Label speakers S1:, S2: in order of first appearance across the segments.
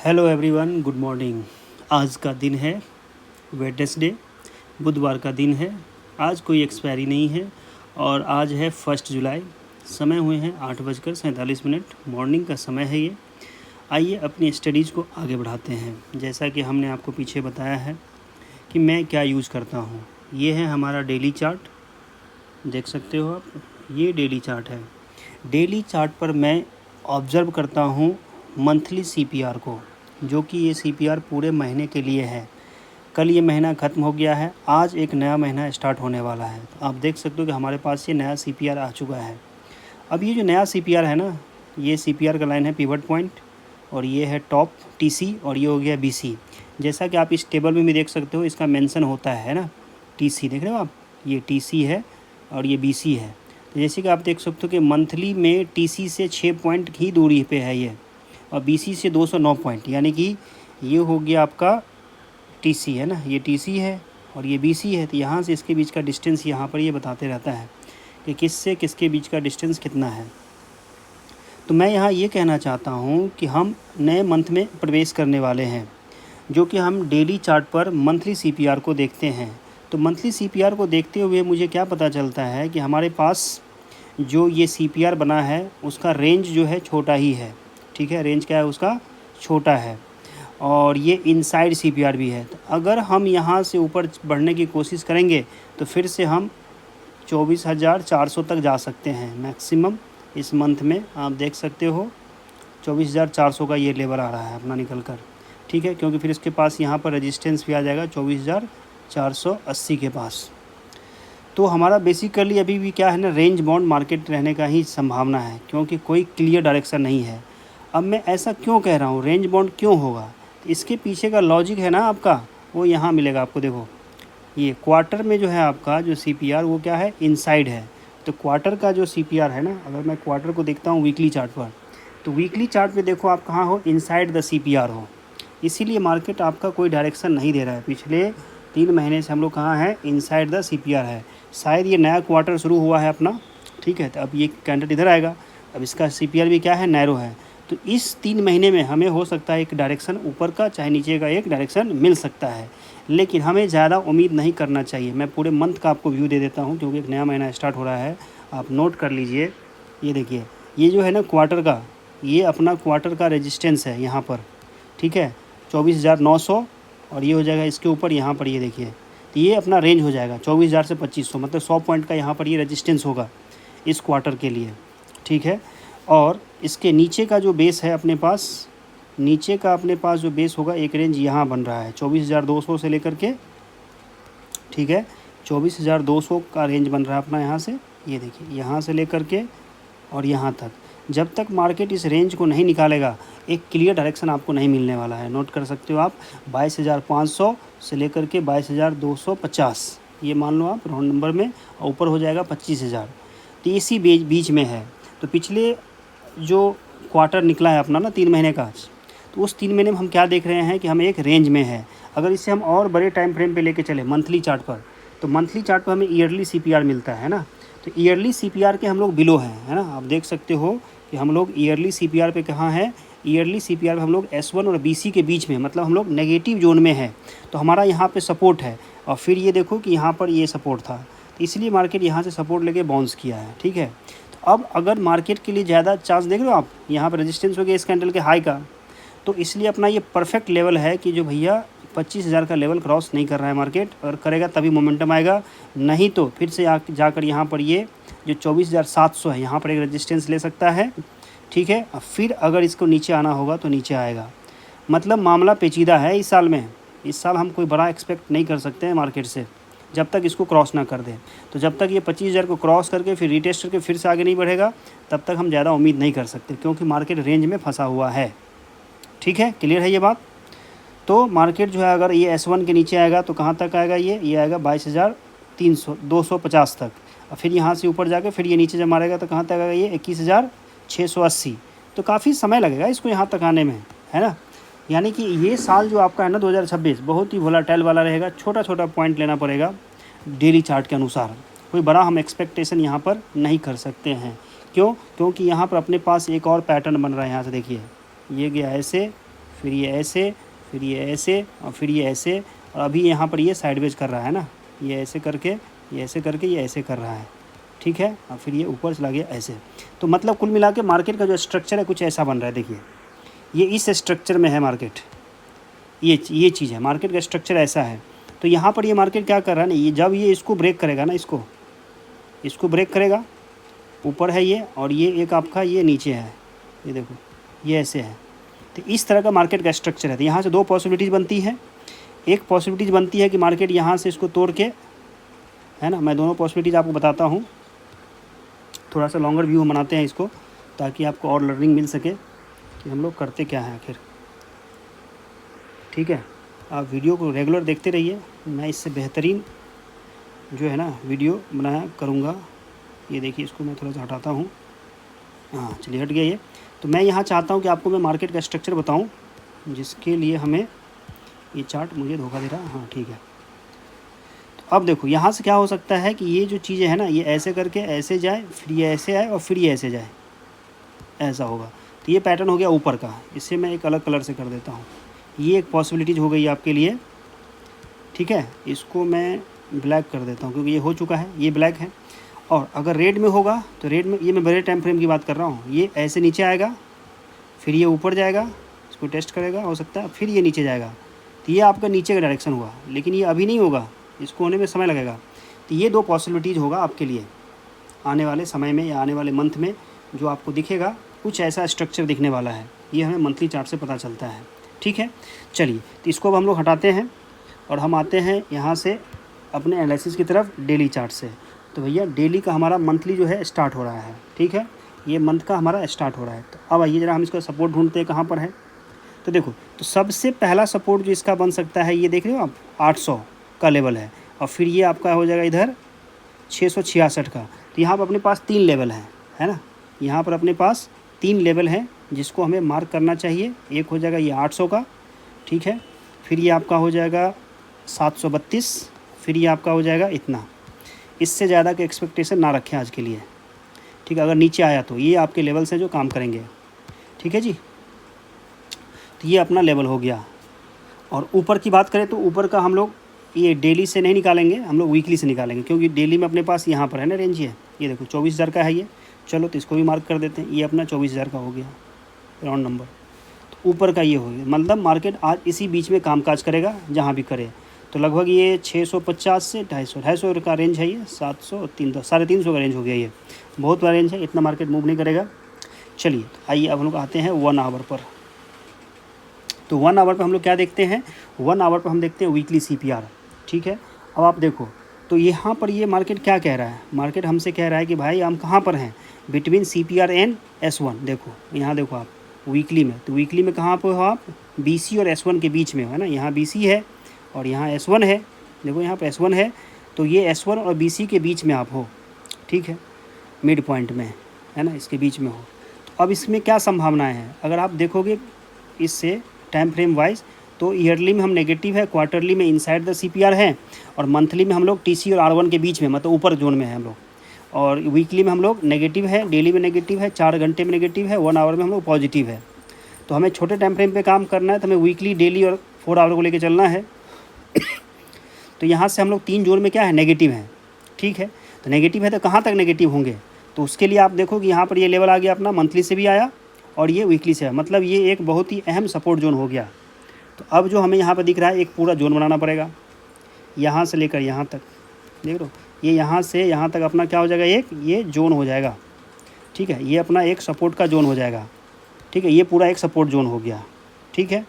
S1: Hello everyone, good morning. आज का दिन है वेडनेसडे, बुधवार का दिन है। आज कोई एक्सपायरी नहीं है और आज है 1 जुलाई। समय हुए हैं 8:47। मॉर्निंग का समय है ये। आइए अपनी स्टडीज़ को आगे बढ़ाते हैं। जैसा कि हमने आपको पीछे बताया है कि मैं क्या यूज़ करता हूँ। ये है हमारा डेली चार्ट, देख सकते हो आप। ये डेली चार्ट है। डेली चार्ट पर मैं ऑब्ज़र्व करता हूँ मंथली सीपीआर को, जो कि ये सीपीआर पूरे महीने के लिए है। कल ये महीना ख़त्म हो गया है, आज एक नया महीना स्टार्ट होने वाला है। तो आप देख सकते हो कि हमारे पास ये नया सीपीआर आ चुका है। अब ये जो नया सीपीआर है ना, ये सीपीआर का लाइन है पिवट पॉइंट, और ये है टॉप टीसी, और ये हो गया बीसी। जैसा कि आप इस टेबल में भी देख सकते हो, इसका मेंशन होता है ना, टीसी देख रहे हो आप, ये टीसी है और ये बीसी है। तो जैसे कि आप देख सकते हो कि मंथली में टीसी से 6 पॉइंट ही दूरी पे है ये, और बीसी से 209 पॉइंट, यानी कि ये हो गया आपका टीसी है ना, ये टीसी है और ये बीसी है। तो यहाँ से इसके बीच का डिस्टेंस यहाँ पर ये बताते रहता है कि किससे किसके बीच का डिस्टेंस कितना है। तो मैं यहाँ ये कहना चाहता हूँ कि हम नए मंथ में प्रवेश करने वाले हैं, जो कि हम डेली चार्ट पर मंथली सीपीआर को देखते हैं। तो मंथली सीपीआर को देखते हुए मुझे क्या पता चलता है कि हमारे पास जो ये सीपीआर बना है उसका रेंज जो है छोटा ही है। ठीक है, रेंज क्या है उसका, छोटा है, और ये इनसाइड सीपीआर भी है। तो अगर हम यहाँ से ऊपर बढ़ने की कोशिश करेंगे तो फिर से हम 24,400 तक जा सकते हैं मैक्सिमम इस मंथ में। आप देख सकते हो 24,400 का ये लेवल आ रहा है अपना निकल कर। ठीक है, क्योंकि फिर इसके पास यहाँ पर रेजिस्टेंस भी आ जाएगा 24,480 के पास। तो हमारा बेसिकली अभी भी क्या है ना, रेंज बाउंड मार्केट रहने का ही संभावना है, क्योंकि कोई क्लियर डायरेक्शन नहीं है। अब मैं ऐसा क्यों कह रहा हूँ, रेंज बाउंड क्यों होगा, इसके पीछे का लॉजिक है ना आपका, वो यहाँ मिलेगा आपको। देखो ये क्वार्टर में जो है आपका जो सीपीआर वो क्या है, इनसाइड है। तो क्वार्टर का जो सीपीआर है ना, अगर मैं क्वार्टर को देखता हूँ वीकली चार्ट पर, तो वीकली चार्ट पे देखो आप कहाँ हो, इनसाइड द सीपीआर हो। इसीलिए मार्केट आपका कोई डायरेक्शन नहीं दे रहा है। पिछले 3 महीने से हम लोग कहाँ हैं, इनसाइड द सीपीआर है। शायद ये नया क्वार्टर शुरू हुआ है अपना, ठीक है। तो अब ये कैंडल इधर आएगा, अब इसका सीपीआर भी क्या है, नैरो है। तो इस 3 महीने में हमें हो सकता है एक डायरेक्शन ऊपर का चाहे नीचे का एक डायरेक्शन मिल सकता है, लेकिन हमें ज़्यादा उम्मीद नहीं करना चाहिए। मैं पूरे मंथ का आपको व्यू दे देता हूँ, क्योंकि एक नया महीना स्टार्ट हो रहा है। आप नोट कर लीजिए, ये देखिए, ये जो है ना क्वार्टर का, ये अपना क्वार्टर का रेजिस्टेंस है यहाँ पर। ठीक है, 24,900, और ये हो जाएगा इसके ऊपर यहाँ पर, ये देखिए। तो ये अपना रेंज हो जाएगा 24,000 से 2500, मतलब 100 पॉइंट का यहाँ पर ये रेजिस्टेंस होगा इस क्वार्टर के लिए। ठीक है, और इसके नीचे का जो बेस है अपने पास, नीचे का अपने पास जो बेस होगा, एक रेंज यहाँ बन रहा है 24,200 से लेकर के, ठीक है, 24,200 का रेंज बन रहा है अपना यहाँ से, ये देखिए, यहाँ से लेकर के और यहाँ तक। जब तक मार्केट इस रेंज को नहीं निकालेगा, एक क्लियर डायरेक्शन आपको नहीं मिलने वाला है। नोट कर सकते हो आप, 22,500 से लेकर के 22,250, ये मान लो आप राउंड नंबर में, और ऊपर हो जाएगा 25,000। तो इसी बीच में है। तो पिछले जो क्वार्टर निकला है अपना ना 3 महीने का, तो उस 3 महीने में हम क्या देख रहे हैं कि हम एक रेंज में है। अगर इसे हम और बड़े टाइम फ्रेम पे लेके चले मंथली चार्ट पर, तो मंथली चार्ट पर हमें ईयरली सीपीआर मिलता है ना। तो ईयरली सीपीआर के हम लोग बिलो हैं, है ना। आप देख सकते हो कि हम लोग ईयरली सीपीआर पे कहाँ हैं, ईयरली सीपीआर पे हम लोग S1 और BC के बीच में, मतलब हम लोग नेगेटिव जोन में है। तो हमारा यहाँ पे सपोर्ट है, और फिर ये देखो कि यहाँ पर ये सपोर्ट था, तो इसलिए मार्केट यहाँ से सपोर्ट लेके बाउंस किया है। ठीक है, तो अब अगर मार्केट के लिए ज़्यादा चांस देख रहे हो आप, यहाँ पर रेजिस्टेंस हो गया इस कैंडल के हाई का, तो इसलिए अपना ये परफेक्ट लेवल है कि जो भैया 25,000 का लेवल क्रॉस नहीं कर रहा है मार्केट। अगर करेगा तभी मोमेंटम आएगा, नहीं तो फिर से जाकर यहाँ पर ये जो 24,700 है, यहाँ पर एक रेजिस्टेंस ले सकता है। ठीक है, फिर अगर इसको नीचे आना होगा तो नीचे आएगा। मतलब मामला पेचीदा है इस साल में। इस साल हम कोई बड़ा एक्सपेक्ट नहीं कर सकते हैं मार्केट से, जब तक इसको क्रॉस ना कर दे। तो जब तक ये 25,000 को क्रॉस करके फिर रीटेस्ट करके फिर से आगे नहीं बढ़ेगा, तब तक हम ज़्यादा उम्मीद नहीं कर सकते, क्योंकि मार्केट रेंज में फंसा हुआ है। ठीक है, क्लियर है ये बात। तो मार्केट जो है अगर ये S1 के नीचे आएगा तो कहाँ तक आएगा, ये आएगा 22,250 तक, और फिर यहाँ से ऊपर जाके फिर ये नीचे जब मारेगा तो कहाँ तक आएगा, ये 21,680। तो काफ़ी समय लगेगा इसको यहाँ तक आने में, है ना। यानी कि ये साल जो आपका है ना 2026 बहुत ही वोलेटाइल वाला रहेगा। छोटा छोटा पॉइंट लेना पड़ेगा डेली चार्ट के अनुसार, कोई बड़ा हम एक्सपेक्टेशन यहाँ पर नहीं कर सकते हैं। क्यों, क्योंकि यहाँ पर अपने पास एक और पैटर्न बन रहा है। यहाँ से देखिए, ये गया ऐसे, फिर ये ऐसे, फिर ये ऐसे और फिर ये ऐसे, और अभी यहाँ पर ये साइडवेज कर रहा है ना, ये ऐसे करके, ये ऐसे करके, ये ऐसे कर रहा है, ठीक है। और फिर ये ऊपर चला गया ऐसे। तो मतलब कुल मिला के मार्केट का जो स्ट्रक्चर है कुछ ऐसा बन रहा है। देखिए ये इस स्ट्रक्चर में है मार्केट, ये चीज़ है, मार्केट का स्ट्रक्चर ऐसा है। तो यहाँ पर ये मार्केट क्या कर रहा है ना, ये जब ये इसको ब्रेक करेगा ना, इसको ब्रेक करेगा, ऊपर है ये और ये एक आपका ये नीचे है, ये देखो ये ऐसे है। तो इस तरह का मार्केट का स्ट्रक्चर है। तो यहाँ से दो पॉसिबिलिटीज़ बनती है। एक पॉसिबिलिटीज़ बनती है कि मार्केट यहाँ से इसको तोड़ के, है ना, मैं दोनों पॉसिबिलिटीज़ आपको बताता हूँ। थोड़ा सा लॉन्गर व्यू बनाते हैं इसको ताकि आपको और लर्निंग मिल सके कि हम लोग करते क्या हैं आखिर, ठीक है। आप वीडियो को रेगुलर देखते रहिए, मैं इससे बेहतरीन जो है ना वीडियो बनाया करूँगा। ये देखिए इसको मैं थोड़ा सा हटाता हूँ, हाँ चलिए हट गया ये। तो मैं यहाँ चाहता हूँ कि आपको मैं मार्केट का स्ट्रक्चर बताऊँ, जिसके लिए हमें ये चार्ट मुझे धोखा दे रहा है, हाँ ठीक है। तो अब देखो यहाँ से क्या हो सकता है कि ये जो चीज़ें हैं ना, ये ऐसे करके ऐसे जाए, फिर ये ऐसे आए और फिर ये ऐसे जाए, ऐसा होगा। तो ये पैटर्न हो गया ऊपर का, इसे मैं एक अलग कलर से कर देता हूँ। ये एक पॉसिबिलिटीज़ हो गई आपके लिए, ठीक है। इसको मैं ब्लैक कर देता हूँ क्योंकि ये हो चुका है, ये ब्लैक है। और अगर रेड में होगा तो रेड में, ये मैं बड़े टाइम फ्रेम की बात कर रहा हूँ, ये ऐसे नीचे आएगा, फिर ये ऊपर जाएगा, इसको टेस्ट करेगा हो सकता है, फिर ये नीचे जाएगा। तो ये आपका नीचे का डायरेक्शन हुआ, लेकिन ये अभी नहीं होगा, इसको होने में समय लगेगा। तो ये दो पॉसिबिलिटीज़ होगा आपके लिए आने वाले समय में या आने वाले मंथ में, जो आपको दिखेगा कुछ ऐसा स्ट्रक्चर दिखने वाला है। ये हमें मंथली चार्ट से पता चलता है, ठीक है। चलिए तो इसको अब हम लोग हटाते हैं और हम आते हैं यहाँ से अपने एनालिसिस की तरफ डेली चार्ट से। तो भैया डेली का हमारा मंथली जो है स्टार्ट हो रहा है, ठीक है। ये मंथ का हमारा स्टार्ट हो रहा है। तो अब आइए ज़रा हम इसका सपोर्ट ढूंढते हैं कहाँ पर है। तो देखो, तो सबसे पहला सपोर्ट जो इसका बन सकता है, ये देख रहे हो आप, 800 का लेवल है और फिर ये आपका हो जाएगा इधर 666 का। तो यहाँ पर अपने पास 3 लेवल है ना, यहाँ पर अपने पास 3 लेवल हैं जिसको हमें मार्क करना चाहिए। एक हो जाएगा ये 800 का, ठीक है, फिर ये आपका हो जाएगा 732, फिर ये आपका हो जाएगा इतना। इससे ज़्यादा के एक्सपेक्टेशन ना रखें आज के लिए, ठीक है। अगर नीचे आया तो ये आपके लेवल से जो काम करेंगे, ठीक है जी। तो ये अपना लेवल हो गया। और ऊपर की बात करें तो ऊपर का हम लोग ये डेली से नहीं निकालेंगे, हम लोग वीकली से निकालेंगे, क्योंकि डेली में अपने पास यहाँ पर है ना रेंज, ये देखो 24,000 का है ये। चलो तो इसको भी मार्क कर देते हैं, ये अपना 24,000 का हो गया राउंड नंबर। तो ऊपर का ये हो गया, मतलब मार्केट आज इसी बीच में कामकाज करेगा जहाँ भी करे। तो लगभग ये 650 से 250 का रेंज है, ये 700 350 का रेंज हो गया। ये बहुत बड़ा रेंज है, इतना मार्केट मूव नहीं करेगा। चलिए आइए अब हम लोग आते हैं 1 आवर पर। तो 1 आवर पर हम लोग क्या देखते हैं, 1 आवर पर हम देखते हैं वीकली CPR, ठीक है। अब आप देखो तो यहाँ पर ये मार्केट क्या कह रहा है, मार्केट हमसे कह रहा है कि भाई हम कहाँ पर हैं, बिटवीन CPR एंड S1। देखो यहाँ देखो आप वीकली में, तो वीकली में कहाँ पर हो आप, BC और S1 के बीच में हो, है ना। यहाँ BC है और यहाँ S1 है, देखो यहाँ पर S1 है, तो ये S1 और BC के बीच में आप हो, ठीक है, मिड पॉइंट में, है ना, इसके बीच में हो। तो अब इसमें क्या संभावनाएं हैं, अगर आप देखोगे इससे टाइम फ्रेम वाइज, तो ईयरली में हम नेगेटिव है, क्वार्टरली में इनसाइड द CPR है, और मंथली में हम लोग TC और R1 के बीच में, मतलब ऊपर जोन में है हम लोग, और वीकली में हम लोग नेगेटिव है, डेली में नेगेटिव है, 4 घंटे में नेगेटिव है, 1 आवर में हम लोग पॉजिटिव है। तो हमें छोटे टाइम फ्रेम पे काम करना है, तो हमें वीकली, डेली और 4 आवर को लेकर चलना है। तो यहाँ से हम लोग 3 जोन में क्या है, नेगेटिव है, ठीक है। तो नेगेटिव है तो कहाँ तक नेगेटिव होंगे, तो उसके लिए आप देखो कि यहाँ पर ये लेवल आ गया अपना, मंथली से भी आया और ये वीकली से है, मतलब ये एक बहुत ही अहम सपोर्ट जोन हो गया। तो अब जो हमें यहाँ पर दिख रहा है, एक पूरा जोन बनाना पड़ेगा, यहाँ से लेकर यहाँ तक, देख लो ये यहाँ से यहाँ तक अपना क्या हो जाएगा, एक ये जोन हो जाएगा, ठीक है। ये अपना एक सपोर्ट का जोन हो जाएगा, ठीक है, ये पूरा एक सपोर्ट जोन हो गया, ठीक है,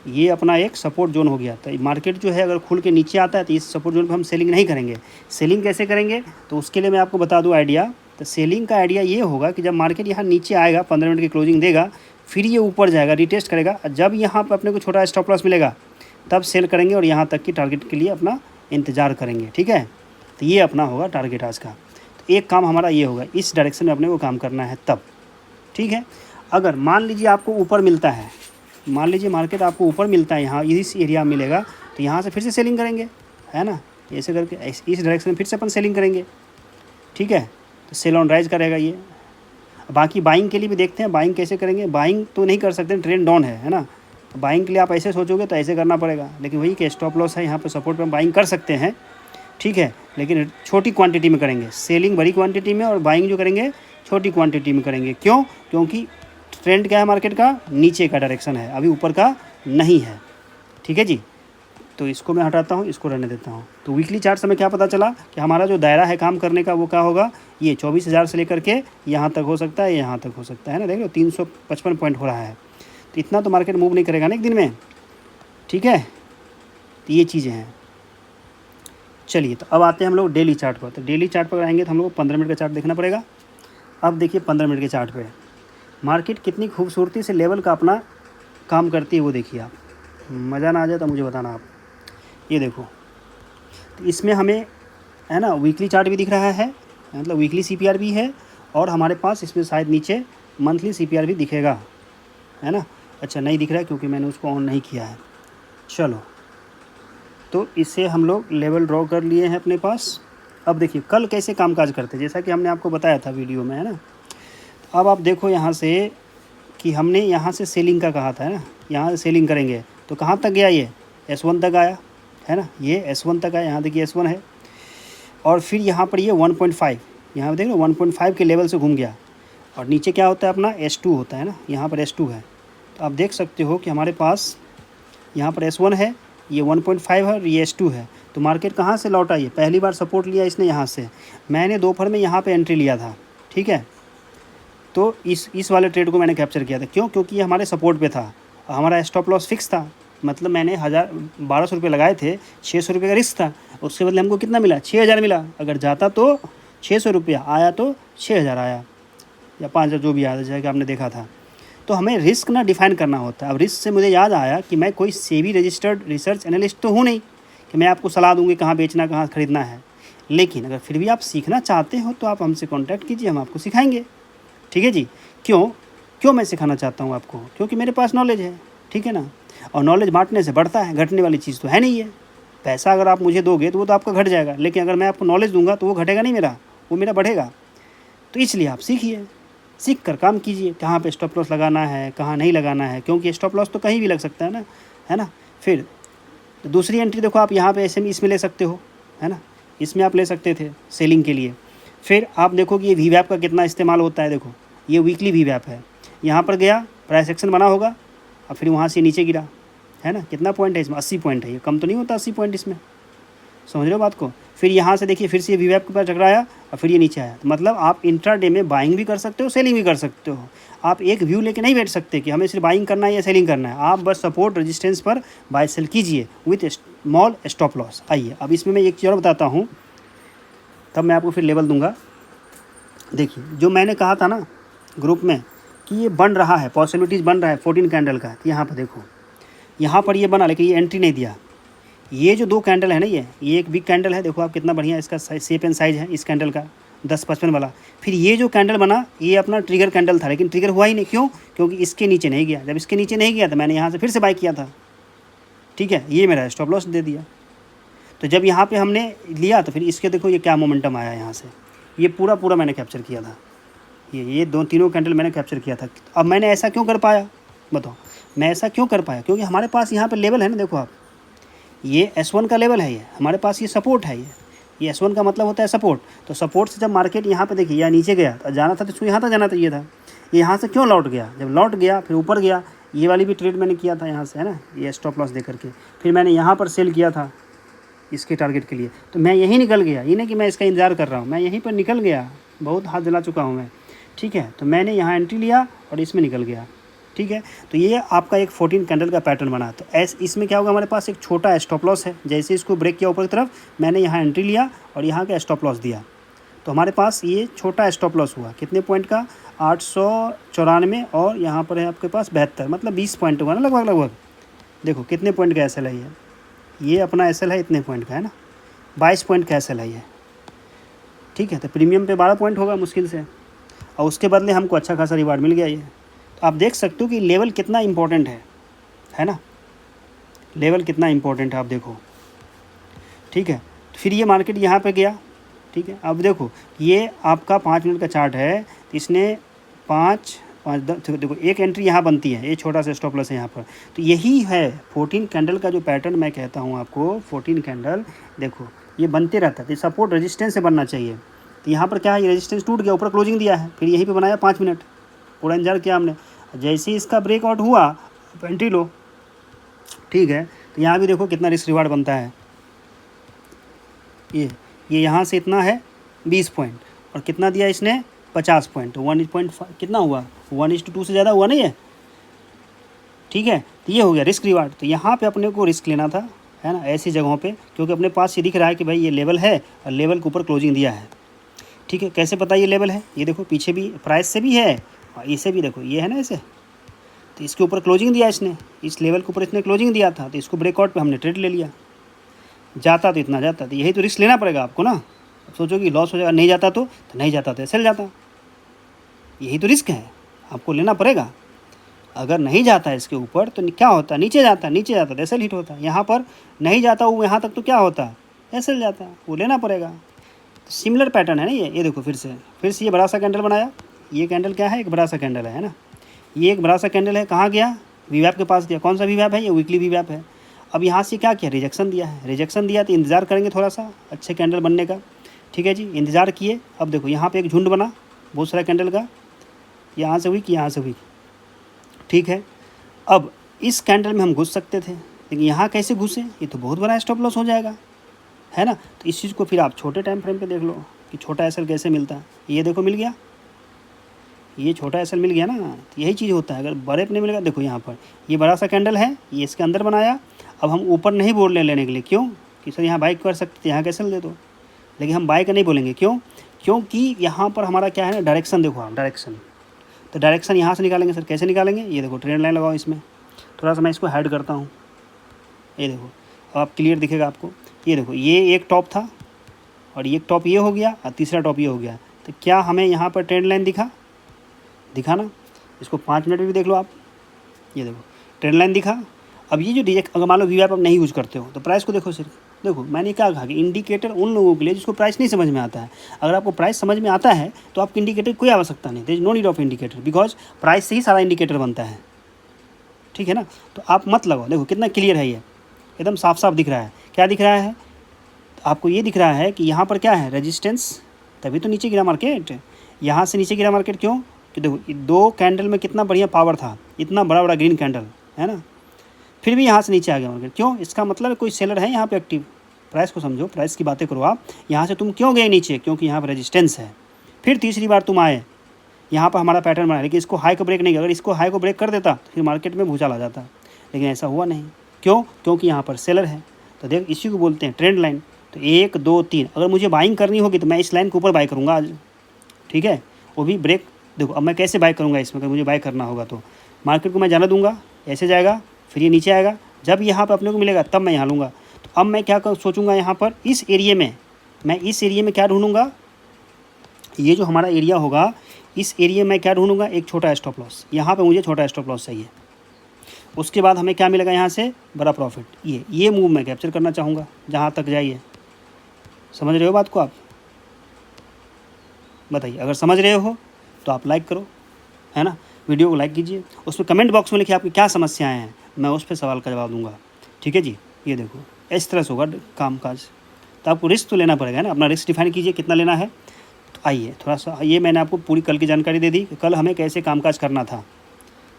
S1: ये अपना एक सपोर्ट जोन हो गया। तो मार्केट जो है अगर खुल के नीचे आता है तो इस सपोर्ट जोन पे हम सेलिंग नहीं करेंगे। सेलिंग कैसे करेंगे, तो उसके लिए मैं आपको बता दूं आइडिया। तो सेलिंग का आइडिया ये होगा कि जब मार्केट यहाँ नीचे आएगा, 15 मिनट की क्लोजिंग देगा, फिर ये ऊपर जाएगा, रिटेस्ट करेगा, जब यहाँ पर अपने को छोटा स्टॉप लॉस मिलेगा तब सेल करेंगे और यहाँ तक की टारगेट के लिए अपना इंतज़ार करेंगे, ठीक है। तो ये अपना होगा टारगेट आज का। तो एक काम हमारा ये होगा, इस डायरेक्शन में अपने को काम करना है तब, ठीक है। अगर मान लीजिए आपको ऊपर मिलता है, मान लीजिए मार्केट आपको ऊपर मिलता है, यहाँ इस एरिया में मिलेगा, तो यहाँ से फिर से सेलिंग करेंगे, है ना, ऐसे करके इस डायरेक्शन में फिर से अपन सेलिंग करेंगे, ठीक है। तो सेल ऑन राइज करेगा ये। बाकी बाइंग के लिए भी देखते हैं, बाइंग कैसे करेंगे। बाइंग तो नहीं कर सकते, ट्रेंड डाउन है ना, बाइंग के लिए आप ऐसे सोचोगे तो ऐसे करना पड़ेगा, लेकिन वही कि स्टॉप लॉस है, यहाँ पे सपोर्ट पे हम बाइंग कर सकते हैं, ठीक है, लेकिन छोटी क्वांटिटी में करेंगे। सेलिंग बड़ी क्वांटिटी में और बाइंग जो करेंगे छोटी क्वांटिटी में करेंगे। क्यों? क्योंकि ट्रेंड क्या है मार्केट का? नीचे का डायरेक्शन है, अभी ऊपर का नहीं है। ठीक है जी, तो इसको मैं हटाता हूँ, इसको रहने देता हूँ। तो वीकली चार्ट से हमें क्या पता चला कि हमारा जो दायरा है काम करने का वो क्या होगा, ये 24,000 से लेकर के यहाँ तक हो सकता है, यहाँ तक हो सकता है ना। देख लो 355 पॉइंट हो रहा है, तो इतना तो मार्केट मूव नहीं करेगा ना एक दिन में, ठीक है। तो ये चीज़ें हैं। चलिए, तो अब आते हैं हम लोग डेली चार्ट पर। तो डेली चार्ट पर आएंगे तो हम लोग को 15 मिनट का चार्ट देखना पड़ेगा। अब देखिए 15 मिनट के चार्ट पे मार्केट कितनी खूबसूरती से लेवल का अपना काम करती है वो देखिए आप। मज़ा ना आ जाए तो मुझे बताना आप। ये देखो, तो इसमें हमें है ना वीकली चार्ट भी दिख रहा है, मतलब वीकली सीपीआर भी है, और हमारे पास इसमें शायद नीचे मंथली सीपीआर भी दिखेगा, है ना। अच्छा, नहीं दिख रहा है क्योंकि मैंने उसको ऑन नहीं किया है। चलो, तो इससे हम लोग लेवल ड्रॉ कर लिए हैं अपने पास। अब देखिए कल कैसे कामकाज करते हैं, जैसा कि हमने आपको बताया था वीडियो में, है ना। अब आप देखो यहाँ से कि हमने यहाँ से सेलिंग का कहा था, है ना, यहाँ से सेलिंग करेंगे तो कहाँ तक गया, ये S1 तक आया, है ना, ये S1 तक आया, यहाँ देखिए S1 है, और फिर यहाँ पर ये 1.5, यहाँ पर देख लो 1.5 के लेवल से घूम गया, और नीचे क्या होता है अपना S2 होता है ना, यहाँ पर S2 है। तो आप देख सकते हो कि हमारे पास यहाँ पर S1 है, ये 1.5 है और ये S2 है। तो मार्केट कहाँ से लौटा, ये पहली बार सपोर्ट लिया इसने यहाँ से। मैंने दोपहर में यहाँ पे एंट्री लिया था, ठीक है। तो इस वाले ट्रेड को मैंने कैप्चर किया था। क्यों? क्योंकि ये हमारे सपोर्ट पे था, हमारा स्टॉप लॉस फिक्स था। मतलब मैंने 1200 रुपये लगाए थे, 600 रुपये का रिस्क था, उसके बदले हमको कितना मिला, 6000 मिला। अगर जाता तो 600 रुपया, आया तो 6000 आया, या 5000 जो भी आया, जैसा कि आपने देखा था। तो हमें रिस्क ना डिफ़ाइन करना होता है। अब रिस्क से मुझे याद आया कि मैं कोई सेबी रजिस्टर्ड रिसर्च एनालिस्ट तो हूँ नहीं कि मैं आपको सलाह दूँगी कहाँ बेचना, कहाँ ख़रीदना है। लेकिन अगर फिर भी आप सीखना चाहते हो तो आप हमसे कॉन्टैक्ट कीजिए, हम आपको सिखाएंगे, ठीक है जी। क्यों मैं सिखाना चाहता हूँ आपको? क्योंकि मेरे पास नॉलेज है, ठीक है ना। और नॉलेज बांटने से बढ़ता है, घटने वाली चीज़ तो है नहीं है। पैसा अगर आप मुझे दोगे तो वो तो आपका घट जाएगा, लेकिन अगर मैं आपको नॉलेज दूंगा तो वो घटेगा नहीं मेरा, वो मेरा बढ़ेगा। तो इसलिए आप सीखिए, सीख कर काम कीजिए, कहाँ पे स्टॉप लॉस लगाना है, कहाँ नहीं लगाना है, क्योंकि स्टॉप लॉस तो कहीं भी लग सकता है ना। फिर दूसरी एंट्री देखो आप यहाँ पे ऐसे में इसमें ले सकते हो, है ना, इसमें आप ले सकते थे सेलिंग के लिए। फिर आप देखो कि ये वीवैप का कितना इस्तेमाल होता है। देखो ये वीकली वीवैप है, यहाँ पर गया, प्राइस एक्शन बना होगा, और फिर वहाँ से नीचे गिरा, है ना। कितना पॉइंट है इसमें? 80 पॉइंट है, ये कम तो नहीं होता 80 पॉइंट इसमें, समझ रहे हो बात को। फिर यहाँ से देखिए फिर से ये वीवैप के पास टकराया और फिर ये नीचे आया। तो मतलब आप इंट्राडे में बाइंग भी कर सकते हो, सेलिंग भी कर सकते हो। आप एक व्यू लेके नहीं बैठ सकते कि हमें सिर्फ बाइंग करना है या सेलिंग करना है। आप बस सपोर्ट रेजिस्टेंस पर बाय सेल कीजिए विथ स्मॉल स्टॉप लॉस। आइए अब इसमें मैं एक चीज़ और बताता हूँ, तब मैं आपको फिर लेवल दूंगा। देखिए जो मैंने कहा था ना ग्रुप में कि ये बन रहा है, पॉसिबिलिटीज़ बन रहा है 14 कैंडल का। यहाँ पर देखो, यहाँ पर ये बना, लेकिन ये एंट्री नहीं दिया। ये जो दो कैंडल है ना, ये एक बिग कैंडल है, देखो आप कितना बढ़िया इसका शेप एंड साइज़ है इस कैंडल का, 10-55 वाला। फिर ये जो कैंडल बना ये अपना ट्रिगर कैंडल था, लेकिन ट्रिगर हुआ ही नहीं। क्यों? क्योंकि इसके नीचे नहीं गया। जब इसके नीचे नहीं गया तो मैंने यहाँ से फिर से बाय किया था, ठीक है। ये मेरा स्टॉप लॉस दे दिया। तो जब यहाँ पे हमने लिया तो फिर इसके देखो ये क्या मोमेंटम आया यहाँ से, ये पूरा मैंने कैप्चर किया था। ये तीनों कैंडल मैंने कैप्चर किया था। अब मैंने ऐसा क्यों कर पाया, बताओ मैं ऐसा क्यों कर पाया? क्योंकि हमारे पास यहाँ पे लेवल है ना, देखो आप, ये S1 का लेवल है, ये हमारे पास ये सपोर्ट है। ये S1 का मतलब होता है सपोर्ट। तो सपोर्ट से जब मार्केट यहाँ पे देखिए या नीचे गया तो जाना था, तो इसको यहाँ तक जाना चाहिए था। ये यहाँ से क्यों लौट गया? जब लौट गया फिर ऊपर गया। ये वाली भी ट्रेड मैंने किया था यहाँ से, है ना, ये स्टॉप लॉस दे करके। फिर मैंने यहाँ पर सेल किया था इसके टारगेट के लिए, तो मैं यहीं निकल गया। ये नहीं कि मैं इसका इंतज़ार कर रहा हूँ, मैं यहीं पर निकल गया। बहुत हाथ जला चुका हूँ मैं, ठीक है। तो मैंने यहाँ एंट्री लिया और इसमें निकल गया, ठीक है। तो ये आपका एक 14 कैंडल का पैटर्न बना। तो इसमें क्या होगा, हमारे पास एक छोटा स्टॉप लॉस है। जैसे इसको ब्रेक किया ऊपर की तरफ, मैंने यहाँ एंट्री लिया और यहाँ का स्टॉप लॉस दिया, तो हमारे पास ये छोटा स्टॉप लॉस हुआ। कितने पॉइंट का? 894, और यहाँ पर है आपके पास 72, मतलब 20 पॉइंट हुआ ना लगभग। देखो कितने पॉइंट का SL है ये अपना SL है इतने पॉइंट का, है ना, 22 पॉइंट का SL है ये, ठीक है। तो प्रीमियम पे 12 पॉइंट होगा मुश्किल से, और उसके बदले हमको अच्छा खासा रिवार्ड मिल गया ये। तो आप देख सकते हो कि लेवल कितना इंपॉर्टेंट है ना, लेवल कितना इंपॉर्टेंट है, आप देखो, ठीक है। फिर ये मार्केट यहाँ पे गया, ठीक है। अब देखो ये आपका 5 मिनट का चार्ट है, तो इसने 5, 5 10 देखो एक एंट्री यहाँ बनती है, ये छोटा सा स्टॉप लॉस है यहाँ पर। तो यही है 14 कैंडल का जो पैटर्न मैं कहता हूँ आपको, 14 कैंडल देखो ये बनते रहता है। तो सपोर्ट रेजिस्टेंस से बनना चाहिए। तो यहाँ पर क्या है, ये रेजिस्टेंस टूट गया, ऊपर क्लोजिंग दिया है, फिर यहीं पे बनाया 5 मिनट, पूरा इंतजार किया हमने। जैसे ही इसका ब्रेकआउट हुआ एंट्री लो, ठीक है। तो यहाँ भी देखो कितना रिस्क रिवार्ड बनता है। ये यहाँ से इतना है 20 पॉइंट, और कितना दिया इसने 50 पॉइंट, 1.5 कितना हुआ, 1:2 से ज़्यादा हुआ नहीं है, ठीक है। तो ये हो गया रिस्क रिवार्ड। तो यहाँ पे अपने को रिस्क लेना था, है ना, ऐसी जगहों पे, क्योंकि अपने पास ये दिख रहा है कि भाई ये लेवल है और लेवल के ऊपर क्लोजिंग दिया है, ठीक है। कैसे पता ये लेवल है, ये देखो पीछे भी प्राइस से भी है और इसे भी देखो, ये है ना ऐसे, तो इसके ऊपर क्लोजिंग दिया इसने, इस लेवल के ऊपर इसने क्लोजिंग दिया था, तो इसको ब्रेकआउट पे हमने ट्रेड ले लिया। जाता तो इतना जाता, तो यही तो रिस्क लेना पड़ेगा आपको ना। अब सोचो कि लॉस हो जाएगा, नहीं जाता तो नहीं जाता तो सेल जाता, यही तो रिस्क है, आपको लेना पड़ेगा। अगर नहीं जाता है इसके ऊपर तो क्या होता है, नीचे जाता, नीचे जाता तो एसएल हिट होता है। यहाँ पर नहीं जाता वो यहाँ तक तो क्या होता है, एसएल जाता है, वो लेना पड़ेगा। तो सिमिलर पैटर्न है ना ये देखो फिर से ये बड़ा सा कैंडल बनाया। ये कैंडल क्या है, एक बड़ा सा कैंडल है ना, ये एक बड़ा सा कैंडल है। कहाँ गया, वीवैप के पास गया। कौन सा वीवैप है, ये वीकली वीवैप है। अब यहाँ से क्या किया, रिजेक्शन दिया है। रिजेक्शन दिया तो इंतज़ार करेंगे थोड़ा सा अच्छे कैंडल बनने का, ठीक है जी। इंतज़ार किए, अब देखो यहाँ पे एक झुंड बना बहुत सारा कैंडल का, यहाँ से वीक, यहाँ से वीक, ठीक है। अब इस कैंडल में हम घुस सकते थे, लेकिन यहाँ कैसे घुसे, ये तो बहुत बड़ा स्टॉप लॉस हो जाएगा, है ना। तो इस चीज़ को फिर आप छोटे टाइम फ्रेम पे देख लो कि छोटा एसएल कैसे मिलता है। ये देखो मिल गया, ये छोटा एसएल मिल गया ना। तो यही चीज़ होता है, अगर बड़े पे नहीं मिलेगा। देखो यहाँ पर ये बड़ा सा कैंडल है, ये इसके अंदर बनाया। अब हम ऊपर नहीं बोल रहे लेने के लिए, क्यों कि सर यहाँ बाई कर सकते थे, यहाँ कैसे दे दो, लेकिन हम बाई का नहीं बोलेंगे। क्यों, क्योंकि यहाँ पर हमारा क्या है ना, डायरेक्शन देखो आप, डायरेक्शन। तो डायरेक्शन यहाँ से निकालेंगे सर, कैसे निकालेंगे, ये देखो ट्रेंड लाइन लगाओ इसमें। थोड़ा सा मैं इसको हाइड करता हूँ, ये देखो अब आप क्लियर दिखेगा आपको। ये देखो ये एक टॉप था और एक टॉप ये हो गया और तीसरा टॉप ये हो गया। तो क्या हमें यहाँ पर ट्रेंड लाइन दिखा ना, इसको 5 मिनट में भी देख लो आप, ये देखो ट्रेंड लाइन दिखा। अब ये जो रिजेक्ट, अगर मान लो वीवैप आप नहीं यूज़ करते हो तो प्राइस को देखो सिर्फ, देखो मैंने क्या कहा कि इंडिकेटर उन लोगों के लिए जिसको प्राइस नहीं समझ में आता है। अगर आपको प्राइस समझ में आता है तो आपको इंडिकेटर कोई आवश्यकता नहीं, there is no need of indicator, because price से ही सारा इंडिकेटर बनता है, ठीक है ना। तो आप मत लगाओ, देखो कितना क्लियर है, ये एकदम साफ साफ दिख रहा है। क्या दिख रहा है, तो आपको ये दिख रहा है कि यहाँ पर क्या है, रेजिस्टेंस, तभी तो नीचे गिरा मार्केट। यहाँ से नीचे गिरा मार्केट क्यों, कि देखो 2 कैंडल में कितना बढ़िया पावर था, इतना बड़ा बड़ा ग्रीन कैंडल है ना, फिर भी यहाँ से नीचे आ गया मार्केट। क्यों, इसका मतलब कोई सेलर है यहाँ पे एक्टिव। प्राइस को समझो, प्राइस की बातें करो आप। यहाँ से तुम क्यों गए नीचे, क्योंकि यहाँ पर रेजिस्टेंस है। फिर तीसरी बार तुम आए, यहाँ पर हमारा पैटर्न बना, लेकिन इसको हाई को ब्रेक नहीं किया। अगर इसको हाई को ब्रेक कर देता तो फिर मार्केट में भूचाल आ जाता, लेकिन ऐसा हुआ नहीं। क्यों, क्योंकि यहाँ पर सेलर है। तो देख इसी को बोलते हैं ट्रेंड लाइन। तो 1 2 3, अगर मुझे बाइंग करनी होगी तो मैं इस लाइन के ऊपर बाई करूँगा आज, ठीक है, वो भी ब्रेक। देखो अब मैं कैसे बाई करूँगा इसमें, अगर मुझे बाई करना होगा तो मार्केट को मैं जाना दूंगा, ऐसे जाएगा, फिर ये नीचे आएगा, जब यहाँ पर अपने को मिलेगा तब मैं यहाँ लूँगा। तो अब मैं क्या सोचूंगा, यहाँ पर इस एरिया में, मैं इस एरिया में क्या ढूंढूंगा, ये जो हमारा एरिया होगा इस एरिया में क्या ढूंढूंगा, एक छोटा स्टॉप लॉस। यहाँ पे मुझे छोटा स्टॉप लॉस चाहिए। उसके बाद हमें क्या मिलेगा, यहाँ से बड़ा प्रॉफिट। ये मूव मैं कैप्चर करना चाहूँगा, जहाँ तक जाइए। समझ रहे हो बात को आप, बताइए। अगर समझ रहे हो तो आप लाइक करो, है ना, वीडियो को लाइक कीजिए। उसमें कमेंट बॉक्स में लिखिए आपकी क्या समस्याएं हैं, मैं उस पर सवाल का जवाब दूंगा, ठीक है जी। ये देखो इस तरह से होगा काम काज। तो आपको रिस्क तो लेना पड़ेगा ना, अपना रिस्क डिफाइन कीजिए कितना लेना है। तो आइए थोड़ा सा, ये मैंने आपको पूरी कल की जानकारी दे दी कि कल हमें कैसे कामकाज करना था,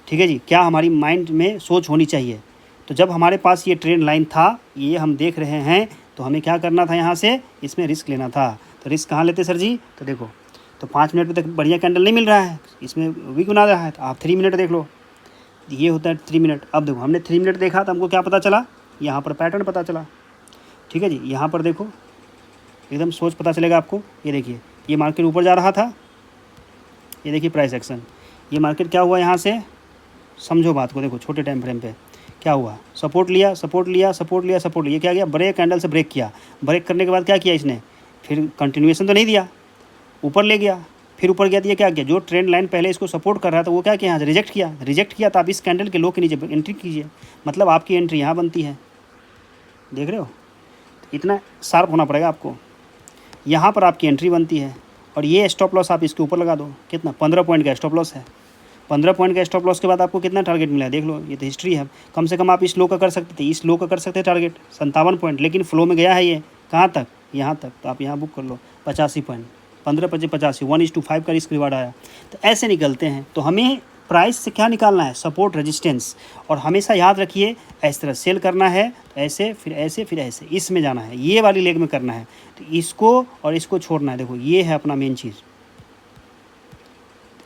S1: ठीक है जी। क्या हमारी माइंड में सोच होनी चाहिए। तो जब हमारे पास ये ट्रेंड लाइन था, ये हम देख रहे हैं, तो हमें क्या करना था, यहाँ से इसमें रिस्क लेना था। तो रिस्क कहाँ लेते सर जी, तो देखो तो 5 मिनट तक बढ़िया कैंडल नहीं मिल रहा है, इसमें वीक बना रहा है, तो आप 3 मिनट देख लो, ये होता है 3 मिनट। अब देखो हमने 3 मिनट देखा तो हमको क्या पता चला, यहाँ पर पैटर्न पता चला, ठीक है जी। यहाँ पर देखो एकदम सोच पता चलेगा आपको। ये देखिए ये मार्केट ऊपर जा रहा था, ये देखिए प्राइस एक्शन, ये मार्केट क्या हुआ, यहाँ से समझो बात को, देखो छोटे टाइम फ्रेम पे क्या हुआ, सपोर्ट लिया सपोर्ट लिया सपोर्ट लिया सपोर्ट लिया, क्या गया, बड़े कैंडल से ब्रेक किया। ब्रेक करने के बाद क्या किया इसने, फिर कंटिन्यूएशन तो नहीं दिया, ऊपर ले गया, फिर ऊपर गया, तो ये क्या किया, जो ट्रेंड लाइन पहले इसको सपोर्ट कर रहा था वो क्या किया, यहाँ से रिजेक्ट किया। रिजेक्ट किया तो आप इस कैंडल के लो के नीचे एंट्री कीजिए, मतलब आपकी एंट्री यहाँ बनती है, देख रहे हो। तो इतना शार्प होना पड़ेगा आपको, यहाँ पर आपकी एंट्री बनती है और ये स्टॉप लॉस आप इसके ऊपर लगा दो, कितना 15 पॉइंट का स्टॉप लॉस है। 15 पॉइंट का स्टॉप लॉस के बाद आपको कितना टारगेट मिला है देख लो, ये तो हिस्ट्री है। कम से कम आप इस लो का कर सकते थे, इस लो का कर सकते टारगेट 57 पॉइंट, लेकिन फ्लो में गया है ये कहाँ तक, यहाँ तक। तो आप यहाँ बुक कर लो 85 पॉइंट, 15 25 85, 1:5 का रिस्क रिवार्ड आया। तो ऐसे निकलते हैं। तो हमें प्राइस से क्या निकालना है, सपोर्ट रेजिस्टेंस। और हमेशा याद रखिए इस तरह सेल करना है, तो ऐसे फिर ऐसे फिर ऐसे, इसमें जाना है, ये वाली लेग में करना है। तो इसको और इसको छोड़ना है। देखो ये है अपना मेन चीज़,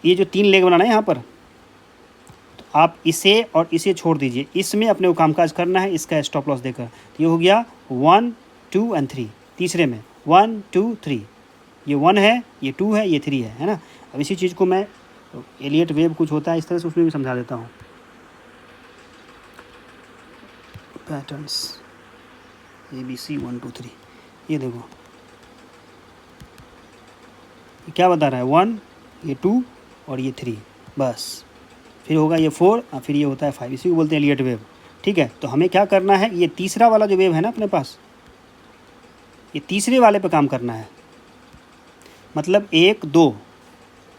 S1: ये जो 3 लेग बनाना है यहाँ पर, तो आप इसे और इसे छोड़ दीजिए, इसमें अपने को कामकाज करना है, इसका स्टॉप लॉस देकर। तो ये हो गया 1 2 और 3, तीसरे में 1 2 3, ये 1 है, ये 2 है, ये 3 है ना। अब इसी चीज़ को मैं एलियट वेव कुछ होता है इस तरह से, उसमें भी समझा देता हूँ। पैटर्न्स ABC 1 2 3, ये देखो ये क्या बता रहा है, 1, ये 2 और ये 3, बस। फिर होगा ये 4 और फिर ये होता है 5, इसी को बोलते हैं एलियट वेव। ठीक है, तो हमें क्या करना है, ये तीसरा वाला जो वेव है ना अपने पास, ये तीसरे वाले पे काम करना है। मतलब 1 2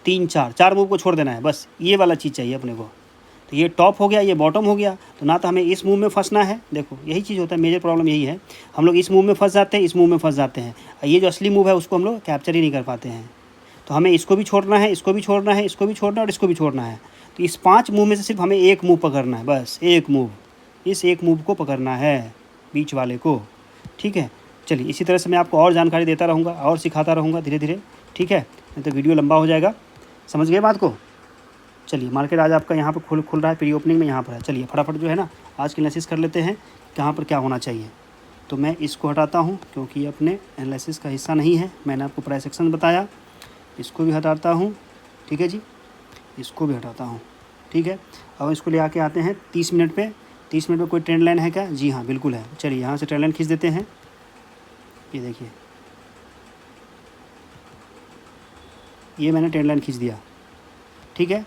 S1: 3 4 मूव को छोड़ देना है, बस ये वाला चीज़ चाहिए अपने को। तो ये टॉप हो गया, ये बॉटम हो गया। तो ना तो हमें इस मूव में फंसना है, देखो यही चीज़ होता है, मेजर प्रॉब्लम यही है, हम लोग इस मूव में फंस जाते हैं, इस मूव में फंस जाते हैं। ये जो असली मूव है उसको हम लोग कैप्चर ही नहीं कर पाते हैं। तो हमें इसको भी छोड़ना है, इसको भी छोड़ना है, इसको भी छोड़ना है और इसको भी छोड़ना है। तो इस 5 मूव में से सिर्फ हमें एक मूव पकड़ना है, बस एक मूव, इस एक मूव को पकड़ना है, बीच वाले को। ठीक है, चलिए इसी तरह से मैं आपको और जानकारी देता रहूँगा और सिखाता रहूँगा धीरे धीरे। ठीक है, नहीं तो वीडियो लंबा हो जाएगा। समझ गए बात को। चलिए मार्केट आज आपका यहाँ पर खुल रहा है, प्री ओपनिंग में यहाँ पर है। चलिए फटाफट जो है ना आज की एनालिसिस कर लेते हैं, कहाँ पर क्या होना चाहिए। तो मैं इसको हटाता हूँ क्योंकि ये अपने एनालिसिस का हिस्सा नहीं है। मैंने आपको प्राइस एक्शन बताया, इसको भी हटाता हूँ। ठीक है जी, इसको भी हटाता हूँ। ठीक है, अब इसको ले आके आते हैं 30 मिनट पे। 30 मिनट पे कोई ट्रेंड लाइन है क्या? जी हाँ बिल्कुल है। चलिए यहाँ से ट्रेंड लाइन खींच देते हैं। ये देखिए, ये मैंने ट्रेंड लाइन खींच दिया। ठीक है,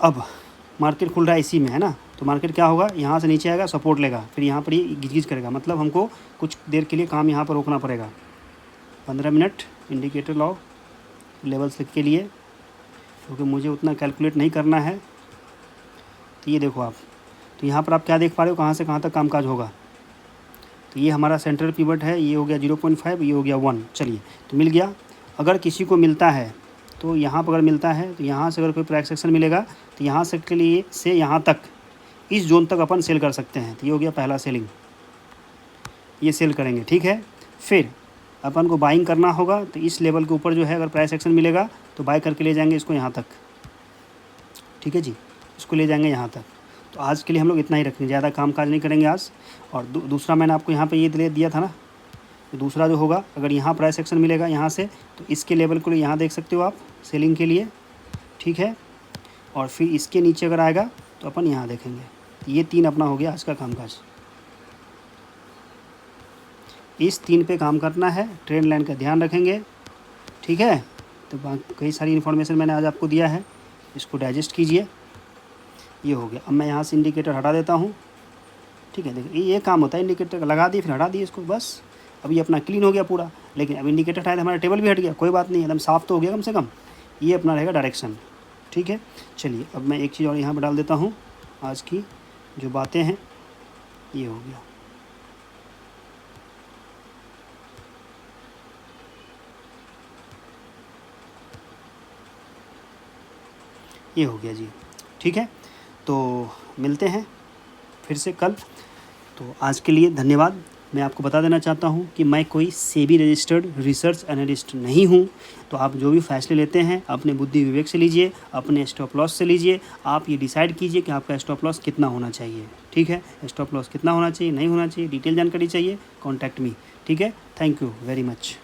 S1: अब मार्केट खुल रहा है इसी में, है ना। तो मार्केट क्या होगा, यहाँ से नीचे आएगा, सपोर्ट लेगा, फिर यहाँ पर ये गिज करेगा। मतलब हमको कुछ देर के लिए काम यहाँ पर रोकना पड़ेगा। 15 मिनट इंडिकेटर लाओ लेवल्स लिख के लिए, क्योंकि मुझे उतना कैलकुलेट नहीं करना है। तो ये देखो आप, तो यहाँ पर आप क्या देख पा रहे हो, कहाँ से कहाँ तक कामकाज होगा। तो ये हमारा सेंट्रल पिवट है, ये हो गया 0.5, ये हो गया 1। चलिए तो मिल गया। अगर किसी को मिलता है तो यहाँ पर अगर मिलता है तो यहाँ से अगर कोई प्राइस एक्शन मिलेगा तो यहाँ से के लिए से यहाँ तक, इस जोन तक अपन सेल कर सकते हैं। तो ये हो गया पहला सेलिंग, ये सेल करेंगे। ठीक है, फिर अपन को बाइंग करना होगा। तो इस लेवल के ऊपर जो है अगर प्राइस एक्शन मिलेगा तो बाय करके ले जाएंगे इसको यहाँ तक। ठीक है जी, इसको ले जाएंगे यहाँ तक। तो आज के लिए हम लोग इतना ही रखेंगे, ज़्यादा काम काज नहीं करेंगे आज। और दूसरा मैंने आपको यहाँ पे ये दिया था ना, तो दूसरा जो होगा अगर यहाँ प्राइस एक्शन मिलेगा यहाँ से, तो इसके लेवल को यहाँ देख सकते हो आप सेलिंग के लिए। ठीक है, और फिर इसके नीचे अगर आएगा तो अपन यहाँ देखेंगे। तो ये 3 अपना हो गया आज का कामकाज। इस 3 पे काम करना है, ट्रेंड लाइन का ध्यान रखेंगे। ठीक है, तो कई सारी इन्फॉर्मेशन मैंने आज आपको दिया है, इसको डाइजेस्ट कीजिए। ये हो गया। अब मैं यहाँ से इंडिकेटर हटा देता हूँ। ठीक है, देखिए ये काम होता है, इंडिकेटर लगा दिए फिर हटा दिए इसको, बस। अब ये अपना क्लीन हो गया पूरा। लेकिन अब इंडिकेटर हटाए तो हमारा टेबल भी हट गया, कोई बात नहीं, एकदम साफ़ तो हो गया कम से कम। ये अपना रहेगा डायरेक्शन। ठीक है, चलिए अब मैं एक चीज़ और यहाँ पर डाल देता हूँ, आज की जो बातें हैं। ये हो गया, ये हो गया जी। ठीक है, तो मिलते हैं फिर से कल। तो आज के लिए धन्यवाद। मैं आपको बता देना चाहता हूं कि मैं कोई सेबी रजिस्टर्ड रिसर्च एनालिस्ट नहीं हूं। तो आप जो भी फैसले लेते हैं अपने बुद्धि विवेक से लीजिए, अपने स्टॉप लॉस से लीजिए। आप ये डिसाइड कीजिए कि आपका स्टॉप लॉस कितना होना चाहिए। ठीक है, स्टॉप लॉस कितना होना चाहिए, नहीं होना चाहिए, डिटेल जानकारी चाहिए, कॉन्टैक्ट मी। ठीक है, थैंक यू वेरी मच।